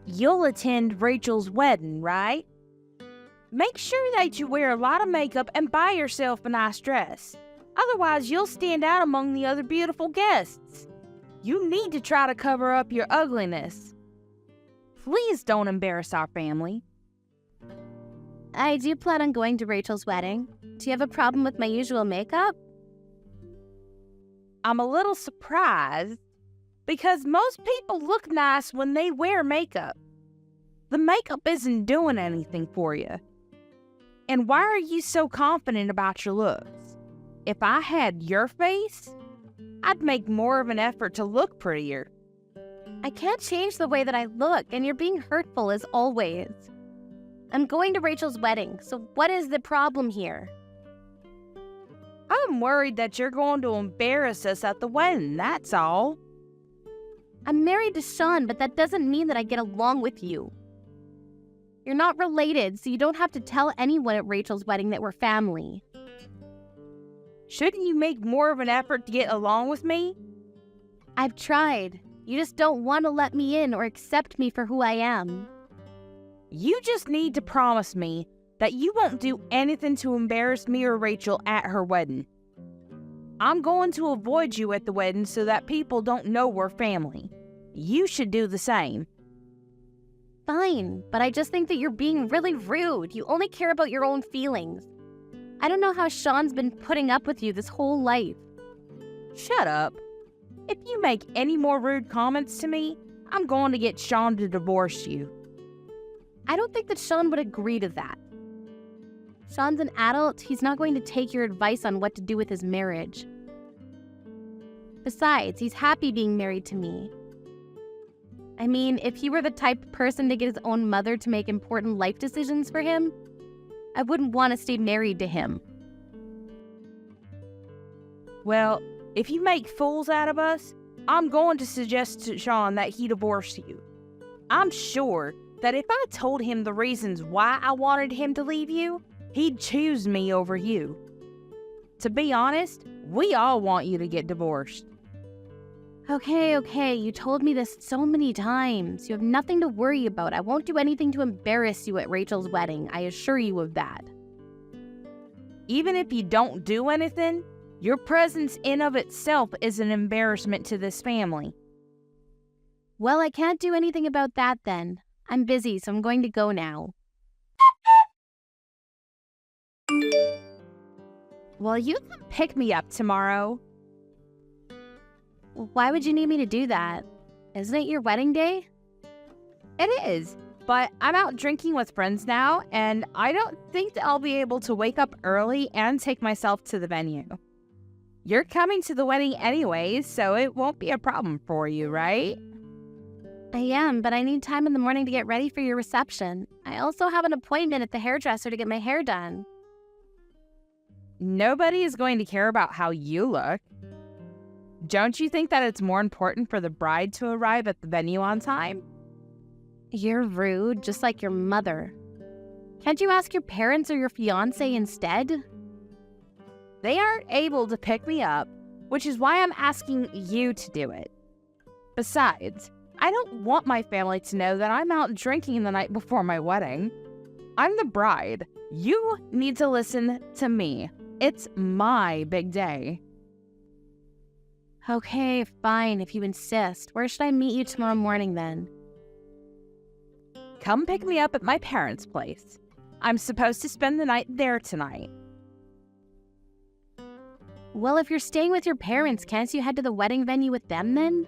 You'll attend Rachel's wedding, right? Make sure that you wear a lot of makeup and buy yourself a nice dress. Otherwise, you'll stand out among the other beautiful guests. You need to try to cover up your ugliness. Please don't embarrass our family. I do plan on going to Rachel's wedding. Do you have a problem with my usual makeup? I'm a little surprised because most people look nice when they wear makeup. The makeup isn't doing anything for you. And why are you so confident about your looks? If I had your face, I'd make more of an effort to look prettier. I can't change the way that I look, and you're being hurtful as always. I'm going to Rachel's wedding, so what is the problem here? I'm worried that you're going to embarrass us at the wedding, that's all. I'm married to Sean, but that doesn't mean that I get along with you. You're not related, so you don't have to tell anyone at Rachel's wedding that we're family. Shouldn't you make more of an effort to get along with me? I've tried. You just don't want to let me in or accept me for who I am. You just need to promise me that you won't do anything to embarrass me or Rachel at her wedding. I'm going to avoid you at the wedding so that people don't know we're family. You should do the same. Fine, but I just think that you're being really rude. You only care about your own feelings. I don't know how Sean's been putting up with you this whole life. Shut up. If you make any more rude comments to me, I'm going to get Sean to divorce you. I don't think that Sean would agree to that. Sean's an adult. He's not going to take your advice on what to do with his marriage. Besides, he's happy being married to me. I mean, if he were the type of person to get his own mother to make important life decisions for him, I wouldn't want to stay married to him. Well, if you make fools out of us, I'm going to suggest to Sean that he divorce you. I'm sure that if I told him the reasons why I wanted him to leave you, he'd choose me over you. To be honest, we all want you to get divorced. Okay, you told me this so many times. You have nothing to worry about. I won't do anything to embarrass you at Rachel's wedding. I assure you of that. Even if you don't do anything, your presence in of itself is an embarrassment to this family. Well, I can't do anything about that then. I'm busy, so I'm going to go now. Well, you can pick me up tomorrow. Why would you need me to do that? Isn't it your wedding day? It is, but I'm out drinking with friends now, and I don't think that I'll be able to wake up early and take myself to the venue. You're coming to the wedding anyways, so it won't be a problem for you, right? I am, but I need time in the morning to get ready for your reception. I also have an appointment at the hairdresser to get my hair done. Nobody is going to care about how you look. Don't you think that it's more important for the bride to arrive at the venue on time? You're rude, just like your mother. Can't you ask your parents or your fiancé instead? They aren't able to pick me up, which is why I'm asking you to do it. Besides, I don't want my family to know that I'm out drinking the night before my wedding. I'm the bride. You need to listen to me. It's my big day. Okay, fine, if you insist. Where should I meet you tomorrow morning then? Come pick me up at my parents' place. I'm supposed to spend the night there tonight. Well, if you're staying with your parents, can't you head to the wedding venue with them then?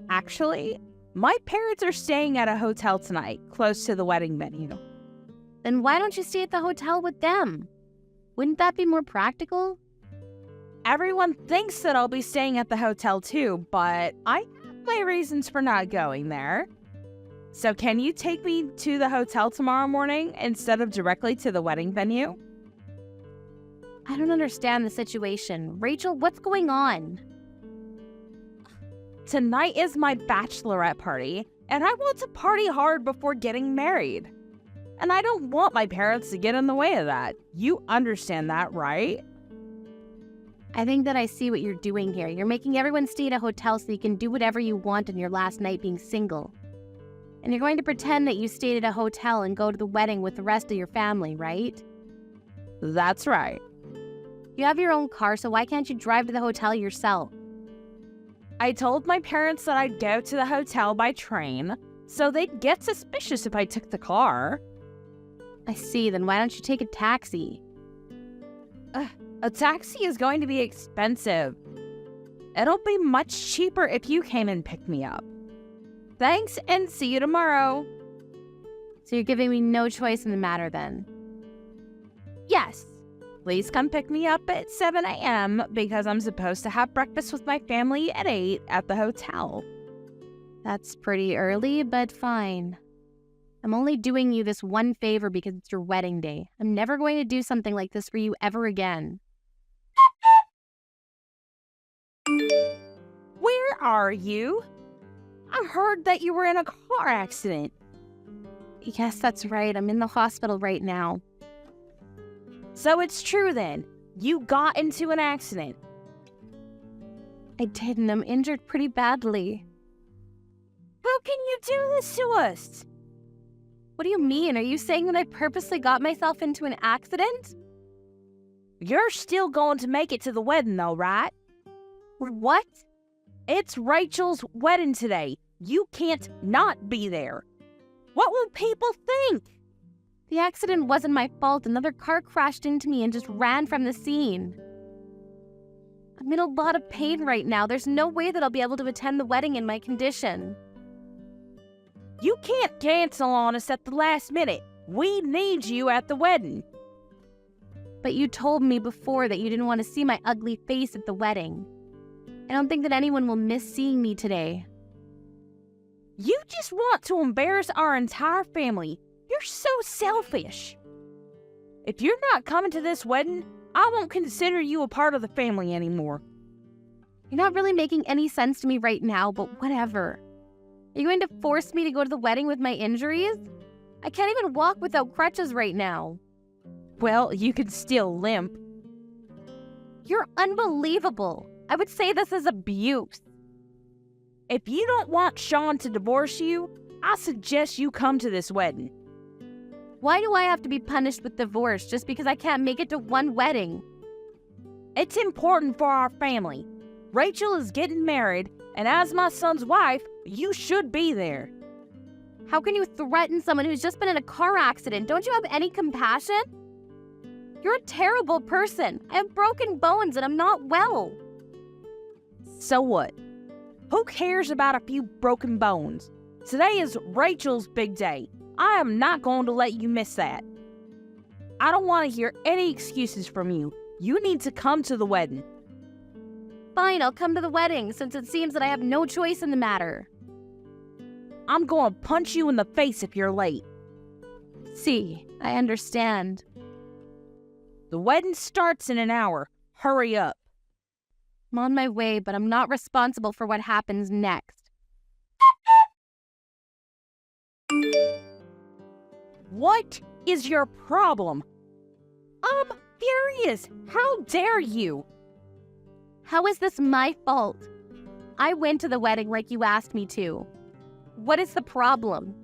Actually, my parents are staying at a hotel tonight, close to the wedding venue. Then why don't you stay at the hotel with them? Wouldn't that be more practical? Everyone thinks that I'll be staying at the hotel too, but I have my reasons for not going there. So can you take me to the hotel tomorrow morning instead of directly to the wedding venue? I don't understand the situation. Rachel, what's going on? Tonight is my bachelorette party, and I want to party hard before getting married. And I don't want my parents to get in the way of that. You understand that, right? I think that I see what you're doing here. You're making everyone stay at a hotel so you can do whatever you want on your last night being single. And you're going to pretend that you stayed at a hotel and go to the wedding with the rest of your family, right? That's right. You have your own car, so why can't you drive to the hotel yourself? I told my parents that I'd go to the hotel by train, so they'd get suspicious if I took the car. I see, then why don't you take a taxi? A taxi is going to be expensive. It'll be much cheaper if you came and picked me up. Thanks, and see you tomorrow. So you're giving me no choice in the matter then? Yes. Please come pick me up at 7 a.m. because I'm supposed to have breakfast with my family at 8 at the hotel. That's pretty early, but fine. I'm only doing you this one favor because it's your wedding day. I'm never going to do something like this for you ever again. Where are you? I heard that you were in a car accident. Yes, that's right. I'm in the hospital right now. So it's true then. You got into an accident. I did, and I'm injured pretty badly. How can you do this to us? What do you mean? Are you saying that I purposely got myself into an accident? You're still going to make it to the wedding though, right? What? It's Rachel's wedding today. You can't not be there. What will people think? The accident wasn't my fault. Another car crashed into me and just ran from the scene. I'm in a lot of pain right now. There's no way that I'll be able to attend the wedding in my condition. You can't cancel on us at the last minute. We need you at the wedding. But you told me before that you didn't want to see my ugly face at the wedding. I don't think that anyone will miss seeing me today. You just want to embarrass our entire family. You're so selfish. If you're not coming to this wedding, I won't consider you a part of the family anymore. You're not really making any sense to me right now, but whatever. Are you going to force me to go to the wedding with my injuries? I can't even walk without crutches right now. Well, you could still limp. You're unbelievable. I would say this is abuse. If you don't want Sean to divorce you, I suggest you come to this wedding. Why do I have to be punished with divorce just because I can't make it to one wedding? It's important for our family. Rachel is getting married, and as my son's wife, you should be there. How can you threaten someone who's just been in a car accident? Don't you have any compassion? You're a terrible person. I have broken bones and I'm not well. So what? Who cares about a few broken bones? Today is Rachel's big day. I am not going to let you miss that. I don't want to hear any excuses from you. You need to come to the wedding. Fine, I'll come to the wedding since it seems that I have no choice in the matter. I'm going to punch you in the face if you're late. See, I understand. The wedding starts in an hour. Hurry up. I'm on my way, but I'm not responsible for what happens next. What is your problem? I'm furious. How dare you? How is this my fault? I went to the wedding like you asked me to. What is the problem?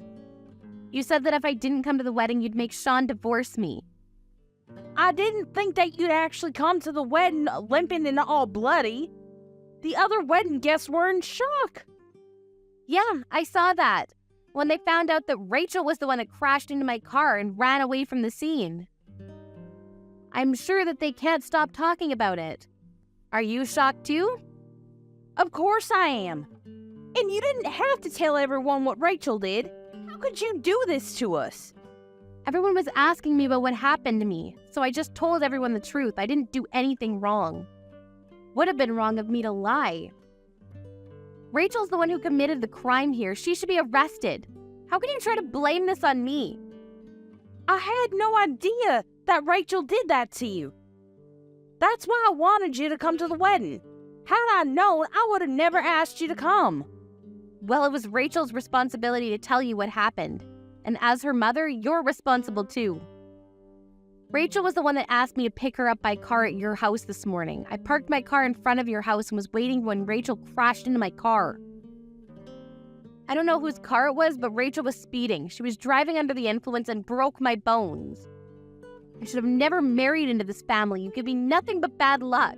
You said that if I didn't come to the wedding, you'd make Sean divorce me. I didn't think that you'd actually come to the wedding limping and all bloody. The other wedding guests were in shock. Yeah, I saw that. When they found out that Rachel was the one that crashed into my car and ran away from the scene. I'm sure that they can't stop talking about it. Are you shocked too? Of course I am. And you didn't have to tell everyone what Rachel did. How could you do this to us? Everyone was asking me about what happened to me, so I just told everyone the truth. I didn't do anything wrong. Would have been wrong of me to lie. Rachel's the one who committed the crime here. She should be arrested. How can you try to blame this on me? I had no idea that Rachel did that to you. That's why I wanted you to come to the wedding. Had I known, I would have never asked you to come. Well, it was Rachel's responsibility to tell you what happened. And as her mother, you're responsible too. Rachel was the one that asked me to pick her up by car at your house this morning. I parked my car in front of your house and was waiting when Rachel crashed into my car. I don't know whose car it was, but Rachel was speeding. She was driving under the influence and broke my bones. I should have never married into this family. You give me nothing but bad luck.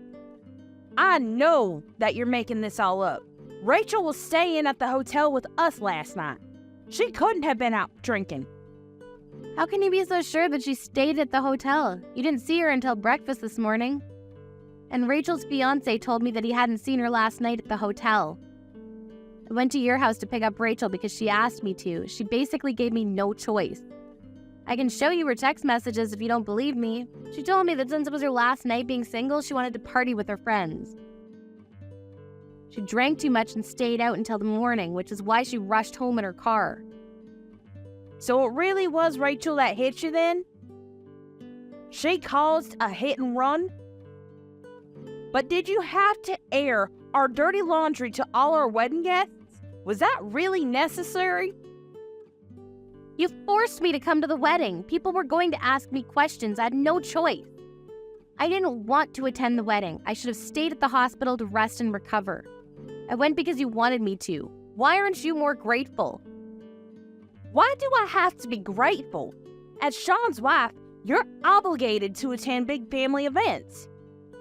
I know that you're making this all up. Rachel was staying at the hotel with us last night. She couldn't have been out drinking. How can you be so sure that she stayed at the hotel? You didn't see her until breakfast this morning. And Rachel's fiancé told me that he hadn't seen her last night at the hotel. I went to your house to pick up Rachel because she asked me to. She basically gave me no choice. I can show you her text messages if you don't believe me. She told me that since it was her last night being single, she wanted to party with her friends. She drank too much and stayed out until the morning, which is why she rushed home in her car. So it really was Rachel that hit you then? She caused a hit and run? But did you have to air our dirty laundry to all our wedding guests? Was that really necessary? You forced me to come to the wedding. People were going to ask me questions. I had no choice. I didn't want to attend the wedding. I should have stayed at the hospital to rest and recover. I went because you wanted me to. Why aren't you more grateful? Why do I have to be grateful? As Sean's wife, you're obligated to attend big family events.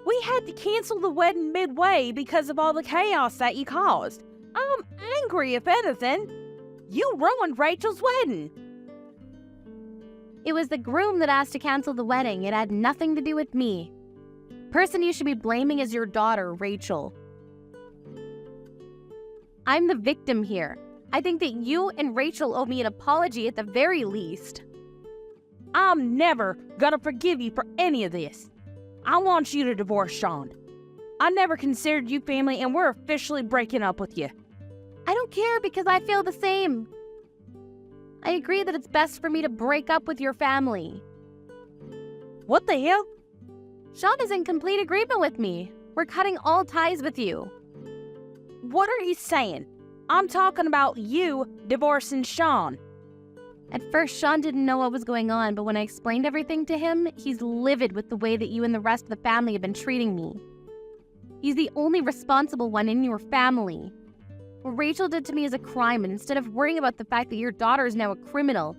We had to cancel the wedding midway because of all the chaos that you caused. I'm angry, if anything. You ruined Rachel's wedding. It was the groom that asked to cancel the wedding. It had nothing to do with me. The person you should be blaming is your daughter, Rachel. I'm the victim here. I think that you and Rachel owe me an apology at the very least. I'm never gonna forgive you for any of this. I want you to divorce Sean. I never considered you family, and we're officially breaking up with you. I don't care because I feel the same. I agree that it's best for me to break up with your family. What the hell? Sean is in complete agreement with me. We're cutting all ties with you. What are you saying? I'm talking about you divorcing Sean. At first, Sean didn't know what was going on, but when I explained everything to him, he's livid with the way that you and the rest of the family have been treating me. He's the only responsible one in your family. What Rachel did to me is a crime, and instead of worrying about the fact that your daughter is now a criminal,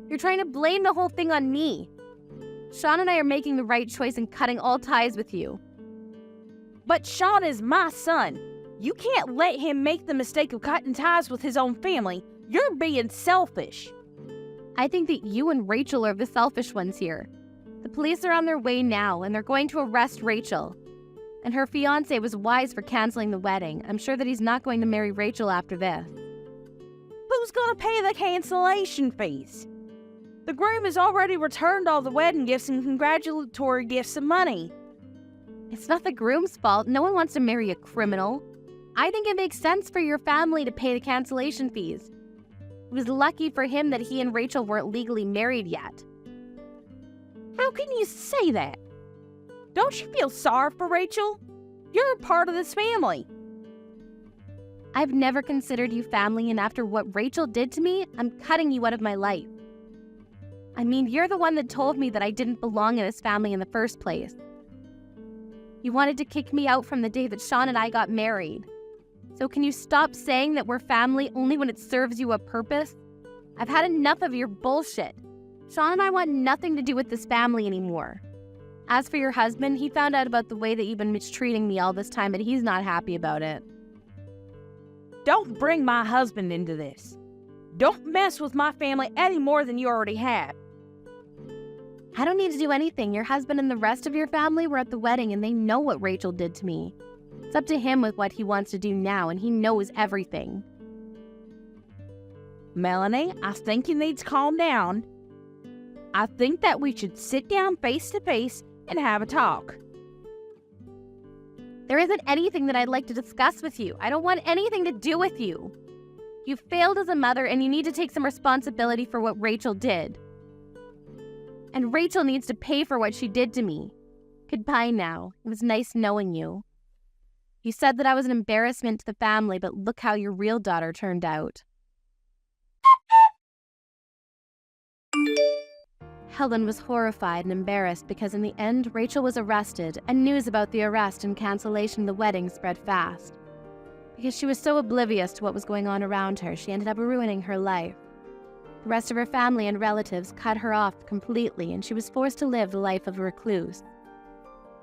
you're trying to blame the whole thing on me. Sean and I are making the right choice in cutting all ties with you. But Sean is my son. You can't let him make the mistake of cutting ties with his own family. You're being selfish. I think that you and Rachel are the selfish ones here. The police are on their way now, and they're going to arrest Rachel. And her fiancé was wise for canceling the wedding. I'm sure that he's not going to marry Rachel after this. Who's gonna pay the cancellation fees? The groom has already returned all the wedding gifts and congratulatory gifts and money. It's not the groom's fault. No one wants to marry a criminal. I think it makes sense for your family to pay the cancellation fees. It was lucky for him that he and Rachel weren't legally married yet. How can you say that? Don't you feel sorry for Rachel? You're a part of this family. I've never considered you family, and after what Rachel did to me, I'm cutting you out of my life. I mean, you're the one that told me that I didn't belong in this family in the first place. You wanted to kick me out from the day that Sean and I got married. So can you stop saying that we're family only when it serves you a purpose? I've had enough of your bullshit. Sean and I want nothing to do with this family anymore. As for your husband, he found out about the way that you've been mistreating me all this time, and he's not happy about it. Don't bring my husband into this. Don't mess with my family any more than you already have. I don't need to do anything. Your husband and the rest of your family were at the wedding, and they know what Rachel did to me. It's up to him with what he wants to do now, and he knows everything. Melanie, I think you need to calm down. I think that we should sit down face to face and have a talk. There isn't anything that I'd like to discuss with you. I don't want anything to do with you. You failed as a mother, and you need to take some responsibility for what Rachel did. And Rachel needs to pay for what she did to me. Goodbye now. It was nice knowing you. You said that I was an embarrassment to the family, but look how your real daughter turned out. Helen was horrified and embarrassed because in the end, Rachel was arrested, and news about the arrest and cancellation of the wedding spread fast. Because she was so oblivious to what was going on around her, she ended up ruining her life. The rest of her family and relatives cut her off completely, and she was forced to live the life of a recluse.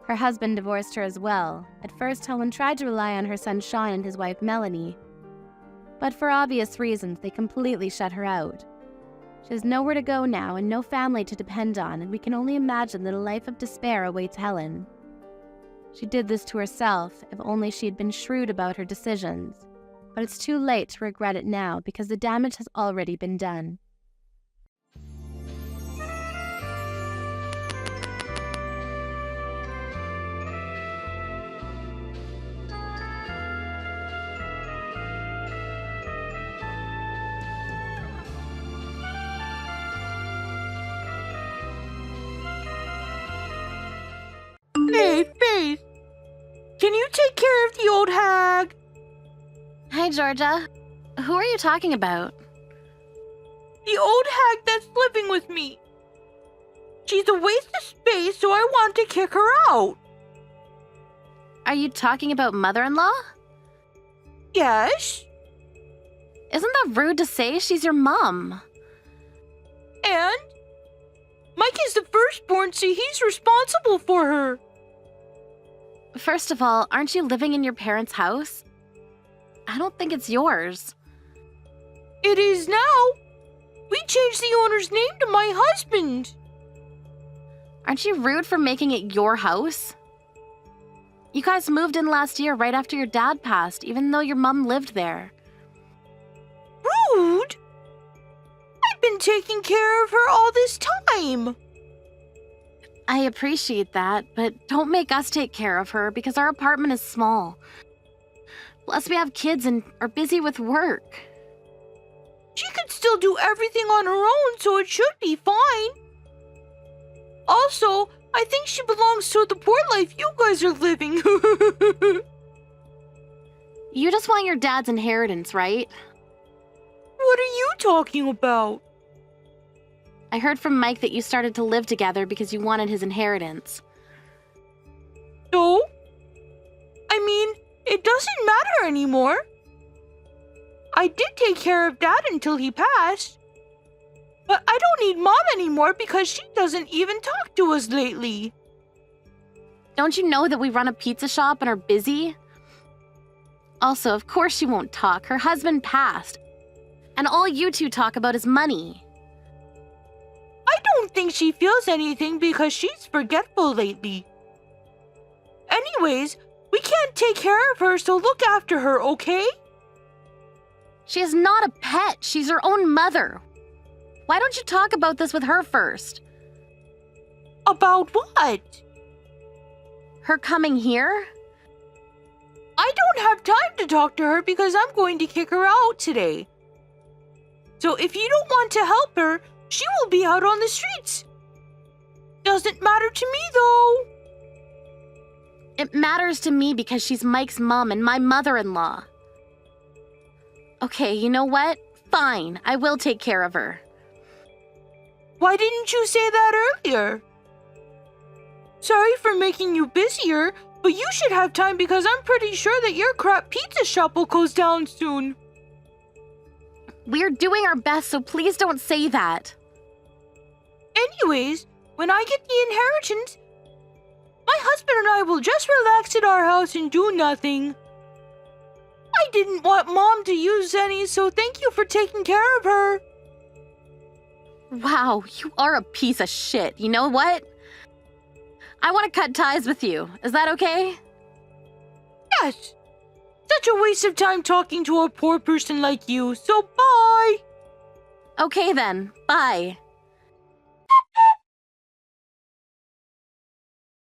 Her husband divorced her as well. At first, Helen tried to rely on her son Sean and his wife Melanie, but for obvious reasons, they completely shut her out. She has nowhere to go now and no family to depend on, and we can only imagine that a life of despair awaits Helen. She did this to herself, if only she had been shrewd about her decisions. But it's too late to regret it now because the damage has already been done. Hey, Faith! Can you take care of the old hag? Hi, Georgia. Who are you talking about? The old hag that's living with me. She's a waste of space, so I want to kick her out. Are you talking about mother-in-law? Yes? Isn't that rude to say? She's your mom. And? Mike is the firstborn, so he's responsible for her. First of all, aren't you living in your parents' house? I don't think it's yours. It is now. We changed the owner's name to my husband. Aren't you rude for making it your house? You guys moved in last year right after your dad passed, even though your mom lived there. Rude? I've been taking care of her all this time. I appreciate that, but don't make us take care of her because our apartment is small. Plus, we have kids and are busy with work. She could still do everything on her own, so it should be fine. Also, I think she belongs to the poor life you guys are living. You just want your dad's inheritance, right? What are you talking about? I heard from Mike that you started to live together because you wanted his inheritance. So? I mean, it doesn't matter anymore. I did take care of Dad until he passed. But I don't need Mom anymore because she doesn't even talk to us lately. Don't you know that we run a pizza shop and are busy? Also, of course she won't talk. Her husband passed. And all you two talk about is money. I don't think she feels anything because she's forgetful lately. Anyways, we can't take care of her, so look after her, okay? She is not a pet. She's her own mother. Why don't you talk about this with her first? About what? Her coming here? I don't have time to talk to her because I'm going to kick her out today. So if you don't want to help her, she will be out on the streets. Doesn't matter to me, though. It matters to me because she's Mike's mom and my mother-in-law. Okay, you know what? Fine, I will take care of her. Why didn't you say that earlier? Sorry for making you busier, but you should have time because I'm pretty sure that your crap pizza shop will close down soon. We're doing our best, so please don't say that. Anyways, when I get the inheritance, my husband and I will just relax at our house and do nothing. I didn't want Mom to use any, so thank you for taking care of her. Wow, you are a piece of shit. You know what? I want to cut ties with you. Is that okay? Yes. Such a waste of time talking to a poor person like you, so bye. Okay then, bye.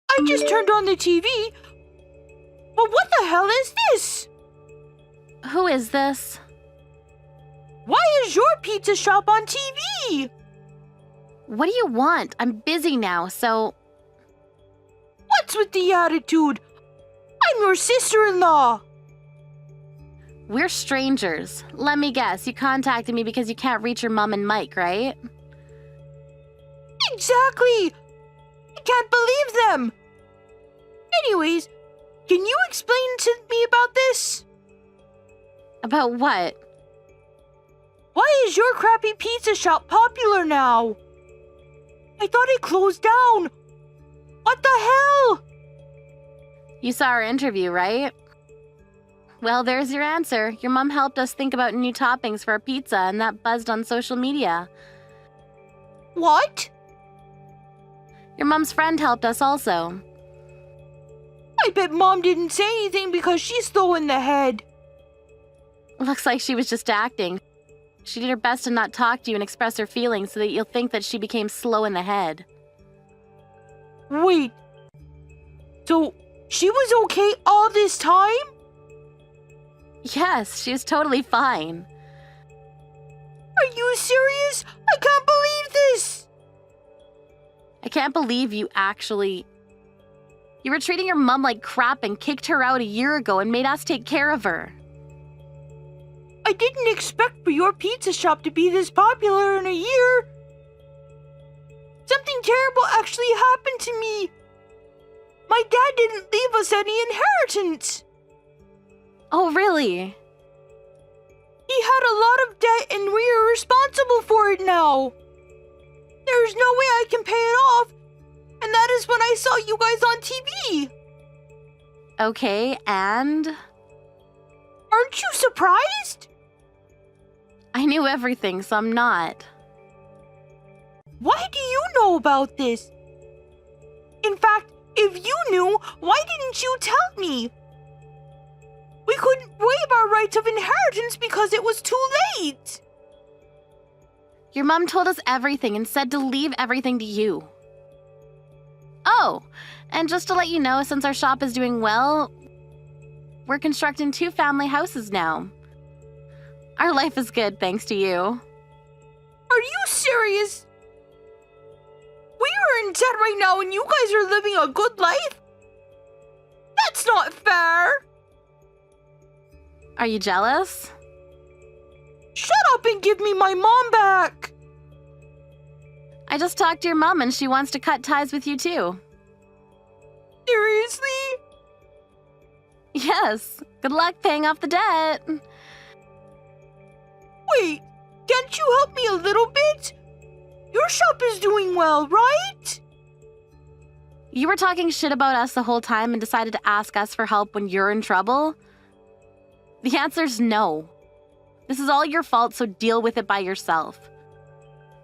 I just turned on the TV. But what the hell is this? Who is this? Why is your pizza shop on TV? What do you want? I'm busy now, so... What's with the attitude? I'm your sister-in-law. We're strangers. Let me guess, you contacted me because you can't reach your mom and Mike, right? Exactly. I can't believe them. Anyways, can you explain to me about this? About what? Why is your crappy pizza shop popular now? I thought it closed down. What the hell? You saw our interview, right? Well, there's your answer. Your mom helped us think about new toppings for our pizza, and that buzzed on social media. What? Your mom's friend helped us also. I bet Mom didn't say anything because she's slow in the head. Looks like she was just acting. She did her best to not talk to you and express her feelings so that you'll think that she became slow in the head. Wait. So, she was okay all this time? Yes, she was totally fine. Are you serious? I can't believe this! I can't believe you actually... You were treating your mom like crap and kicked her out a year ago and made us take care of her. I didn't expect for your pizza shop to be this popular in a year. Something terrible actually happened to me. My dad didn't leave us any inheritance. Oh, really? He had a lot of debt and we are responsible for it now. There's no way I can pay it off. And that is when I saw you guys on TV. Okay, and? Aren't you surprised? I knew everything, so I'm not. Why do you know about this? In fact, if you knew, why didn't you tell me? We couldn't waive our rights of inheritance because it was too late. Your mom told us everything and said to leave everything to you. Oh, and just to let you know, since our shop is doing well, we're constructing 2 family houses now. Our life is good thanks to you. Are you serious? We are in debt right now and you guys are living a good life? That's not fair. Are you jealous? Shut up and give me my mom back. I just talked to your mom and she wants to cut ties with you too. Seriously? Yes. Good luck paying off the debt. Wait, can't you help me a little bit? Your shop is doing well, right? You were talking shit about us the whole time and decided to ask us for help when you're in trouble? The answer's no. This is all your fault, so deal with it by yourself.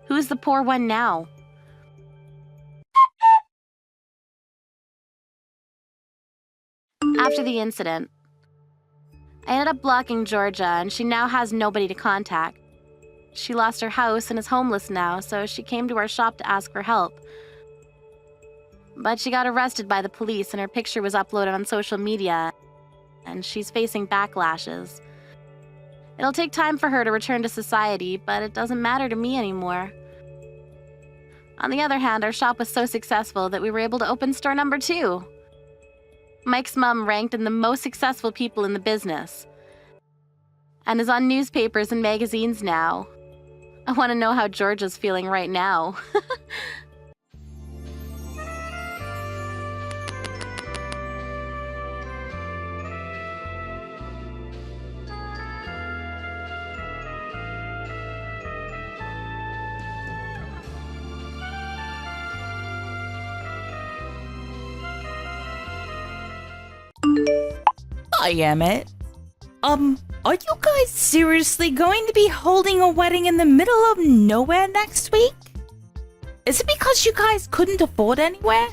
Who's the poor one now? After the incident, I ended up blocking Georgia, and she now has nobody to contact. She lost her house and is homeless now, so she came to our shop to ask for help. But she got arrested by the police, and her picture was uploaded on social media, and she's facing backlashes. It'll take time for her to return to society, but it doesn't matter to me anymore. On the other hand, our shop was so successful that we were able to open store number 2. Mike's mom ranked in the most successful people in the business and is on newspapers and magazines now. I want to know how Georgia's feeling right now. Hi, Emmett. Are you guys seriously going to be holding a wedding in the middle of nowhere next week? Is it because you guys couldn't afford anywhere?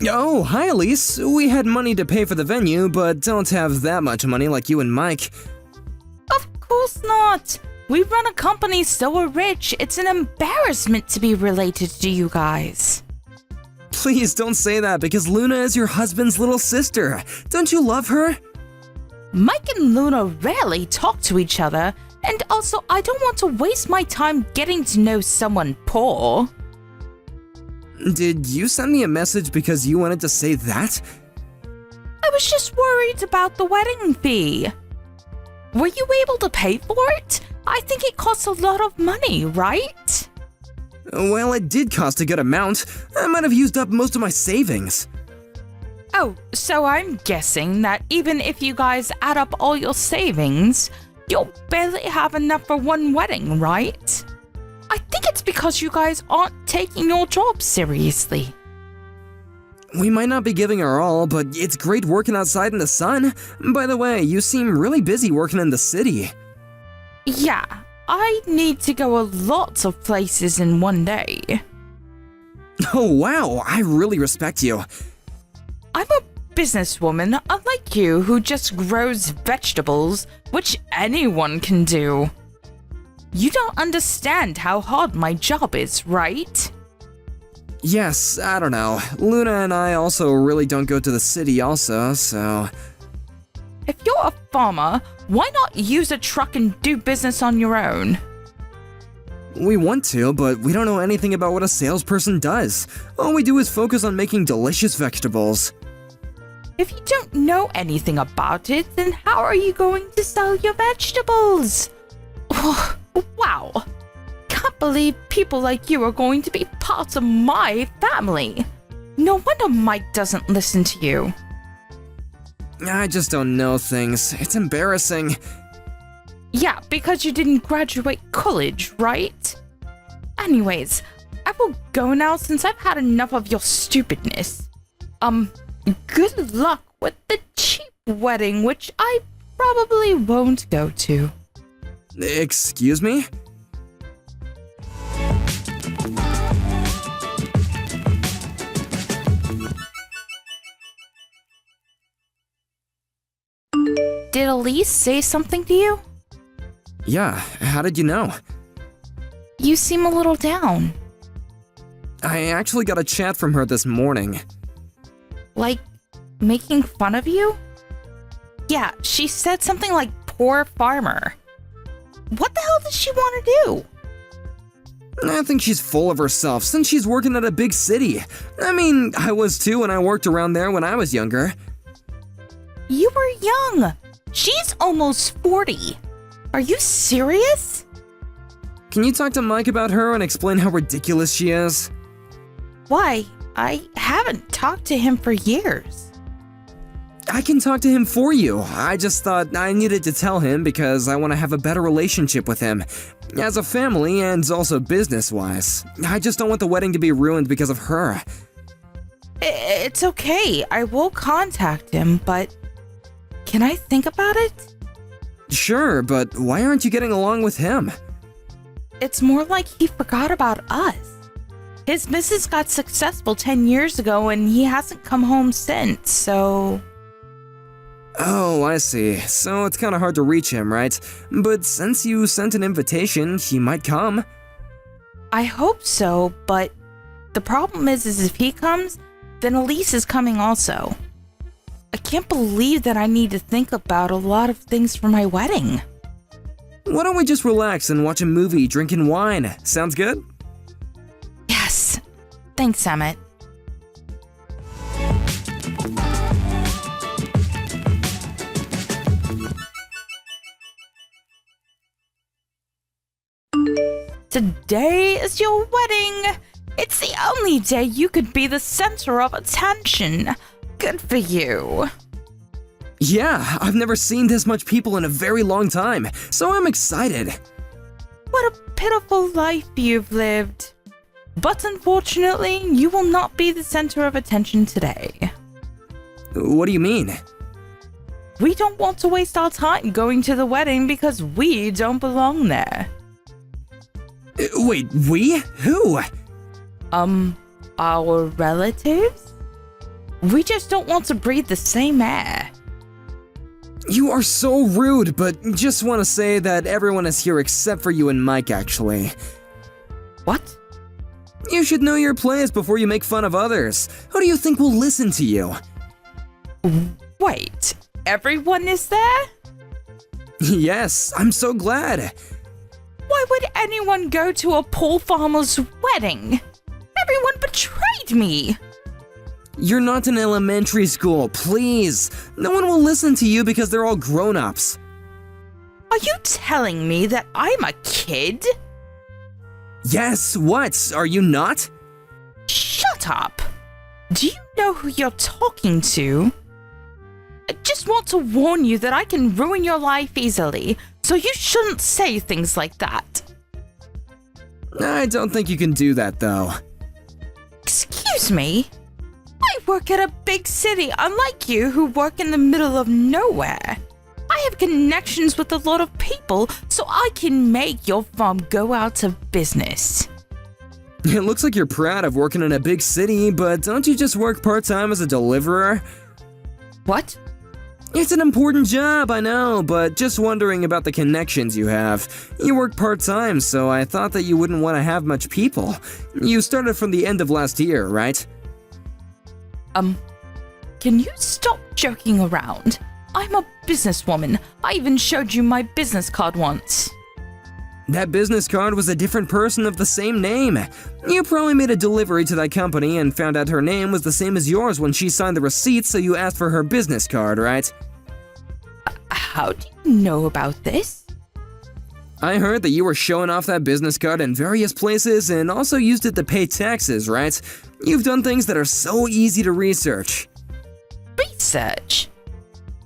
Oh, hi Elise. We had money to pay for the venue, but don't have that much money like you and Mike. Of course not. We run a company so we're rich, it's an embarrassment to be related to you guys. Please don't say that because Luna is your husband's little sister. Don't you love her? Mike and Luna rarely talk to each other, and also I don't want to waste my time getting to know someone poor. Did you send me a message because you wanted to say that? I was just worried about the wedding fee. Were you able to pay for it? I think it costs a lot of money, right? Well, it did cost a good amount. I might have used up most of my savings. Oh, so I'm guessing that even if you guys add up all your savings, You'll barely have enough for one wedding, right? I think it's because you guys aren't taking your job seriously. We might not be giving our all, but it's great working outside in the sun. By the way, you seem really busy working in the city. Yeah, I need to go a lot of places in one day. Oh wow, I really respect you. I'm a businesswoman, unlike you, who just grows vegetables, which anyone can do. You don't understand how hard my job is, right? Yes, I don't know. Luna and I also really don't go to the city also, so... If you're a farmer, why not use a truck and do business on your own? We want to, but we don't know anything about what a salesperson does. All we do is focus on making delicious vegetables. If you don't know anything about it, then how are you going to sell your vegetables? Wow. Can't believe people like you are going to be part of my family. No wonder Mike doesn't listen to you. I just don't know things. It's embarrassing. Yeah, because you didn't graduate college, right? Anyways, I will go now since I've had enough of your stupidness. Good luck with the cheap wedding, which I probably won't go to. Excuse me? Did Elise say something to you? Yeah, how did you know? You seem a little down. I actually got a chat from her this morning. Like, making fun of you? Yeah, she said something like poor farmer. What the hell does she want to do? I think she's full of herself since she's working at a big city. I mean, I was too when I worked around there when I was younger. You were young. She's almost 40. Are you serious? Can you talk to Mike about her and explain how ridiculous she is? Why? I haven't talked to him for years. I can talk to him for you. I just thought I needed to tell him because I want to have a better relationship with him. As a family and also business-wise. I just don't want the wedding to be ruined because of her. It's okay. I will contact him, but can I think about it? Sure, but why aren't you getting along with him? It's more like he forgot about us. His missus got successful 10 years ago and he hasn't come home since, so... Oh, I see. So it's kind of hard to reach him, right? But since you sent an invitation, he might come. I hope so, but the problem is if he comes, then Elise is coming also. I can't believe that I need to think about a lot of things for my wedding. Why don't we just relax and watch a movie drinking wine? Sounds good? Yes. Thanks, Emmett. Today is your wedding. It's the only day you could be the center of attention. Good for you. Yeah, I've never seen this much people in a very long time, so I'm excited. What a pitiful life you've lived. But unfortunately, you will not be the center of attention today. What do you mean? We don't want to waste our time going to the wedding because we don't belong there. Wait, we? Who? Our relatives? We just don't want to breathe the same air. You are so rude, but just want to say that everyone is here except for you and Mike, actually. What? You should know your place before you make fun of others. Who do you think will listen to you? Wait, everyone is there? Yes, I'm so glad. Why would anyone go to a poor farmer's wedding? Everyone betrayed me. You're not in elementary school, please. No one will listen to you because they're all grown-ups. Are you telling me that I'm a kid? Yes, what? Are you not? Shut up. Do you know who you're talking to? I just want to warn you that I can ruin your life easily. so you shouldn't say things like that. I don't think you can do that, though. Excuse me? I work at a big city, unlike you who work in the middle of nowhere. I have connections with a lot of people, so I can make your farm go out of business. It looks like you're proud of working in a big city, but don't you just work part-time as a deliverer? What? It's an important job, I know, but just wondering about the connections you have. You work part-time, so I thought that you wouldn't want to have much people. You started from the end of last year, right? Can you stop joking around? I'm a businesswoman. I even showed you my business card once. That business card was a different person of the same name. You probably made a delivery to that company and found out her name was the same as yours when she signed the receipt, so you asked for her business card, right? How do you know about this? I heard that you were showing off that business card in various places and also used it to pay taxes, right? You've done things that are so easy to research. Research?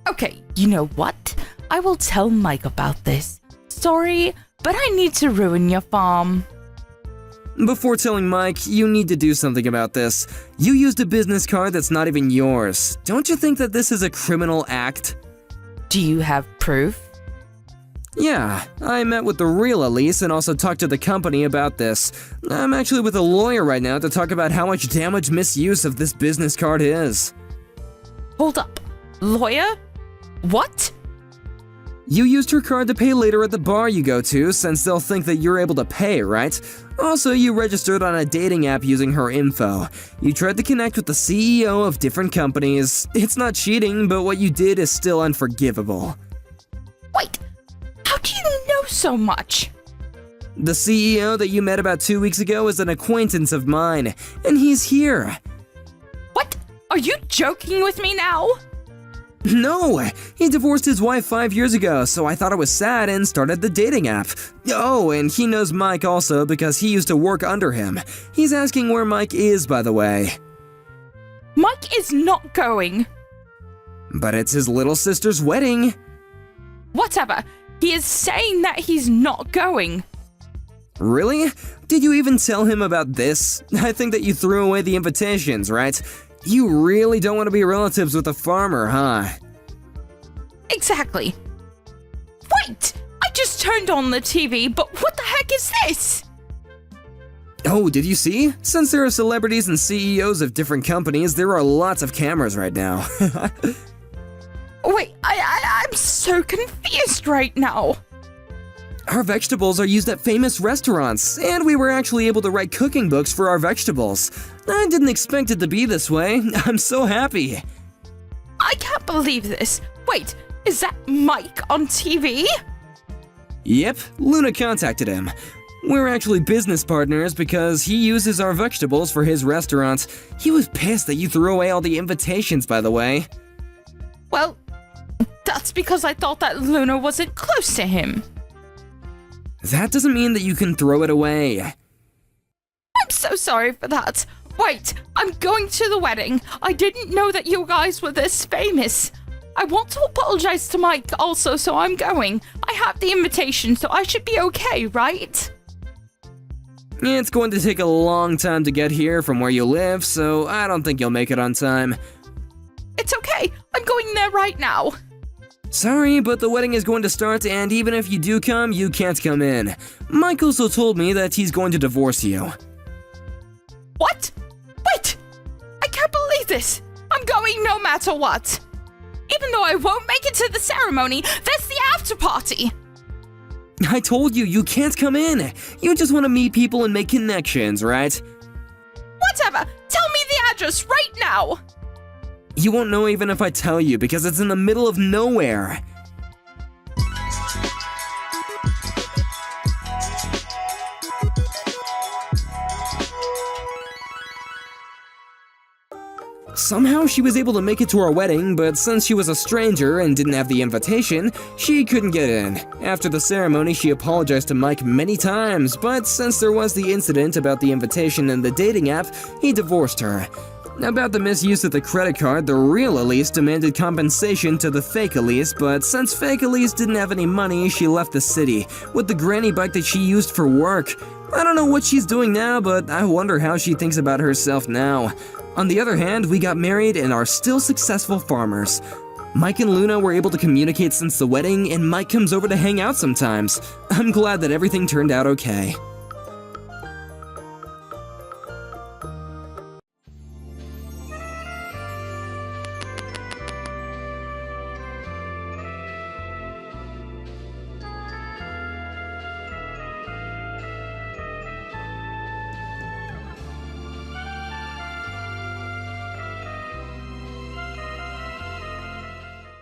Okay, you know what? I will tell Mike about this. Sorry, but I need to ruin your farm. Before telling Mike, you need to do something about this. You used a business card that's not even yours. Don't you think that this is a criminal act? Do you have proof? Yeah, I met with the real Elise and also talked to the company about this. I'm actually with a lawyer right now to talk about how much damage misuse of this business card is. Hold up. Lawyer? What? You used her card to pay later at the bar you go to, since they'll think that you're able to pay, right? Also, you registered on a dating app using her info. You tried to connect with the CEO of different companies. It's not cheating, but what you did is still unforgivable. Wait, how do you know so much? The CEO that you met about 2 weeks ago is an acquaintance of mine, and he's here. What? Are you joking with me now? No, he divorced his wife 5 years ago, so I thought it was sad and started the dating app. Oh, and he knows Mike also because he used to work under him. He's asking where Mike is, by the way. Mike is not going. But it's his little sister's wedding. Whatever. He is saying that he's not going. Really? Did you even tell him about this? I think that you threw away the invitations, right? You really don't want to be relatives with a farmer, huh? Exactly. Wait! I just turned on the TV, but what the heck is this? Oh, did you see? Since there are celebrities and CEOs of different companies, there are lots of cameras right now. Wait, I'm so confused right now. Our vegetables are used at famous restaurants, and we were actually able to write cooking books for our vegetables. I didn't expect it to be this way. I'm so happy. I can't believe this. Wait, is that Mike on TV? Yep, Luna contacted him. We're actually business partners because he uses our vegetables for his restaurant. He was pissed that you threw away all the invitations, by the way. Well, that's because I thought that Luna wasn't close to him. That doesn't mean that you can throw it away. I'm so sorry for that. Wait, I'm going to the wedding. I didn't know that you guys were this famous. I want to apologize to Mike also, so I'm going. I have the invitation, so I should be okay, right? It's going to take a long time to get here from where you live, so I don't think you'll make it on time. It's okay. I'm going there right now. Sorry, but the wedding is going to start, and even if you do come, you can't come in. Mike also told me that he's going to divorce you. What? Wait! I can't believe this! I'm going no matter what! Even though I won't make it to the ceremony, there's the after party! I told you, you can't come in. You just want to meet people and make connections, right? Whatever! Tell me the address right now! You won't know even if I tell you, because it's in the middle of nowhere. Somehow she was able to make it to our wedding, but since she was a stranger and didn't have the invitation, she couldn't get in. After the ceremony, she apologized to Mike many times, but since there was the incident about the invitation and the dating app, he divorced her. About the misuse of the credit card, the real Elise demanded compensation to the fake Elise, but since fake Elise didn't have any money, she left the city with the granny bike that she used for work. I don't know what she's doing now, but I wonder how she thinks about herself now. On the other hand, we got married and are still successful farmers. Mike and Luna were able to communicate since the wedding, and Mike comes over to hang out sometimes. I'm glad that everything turned out okay.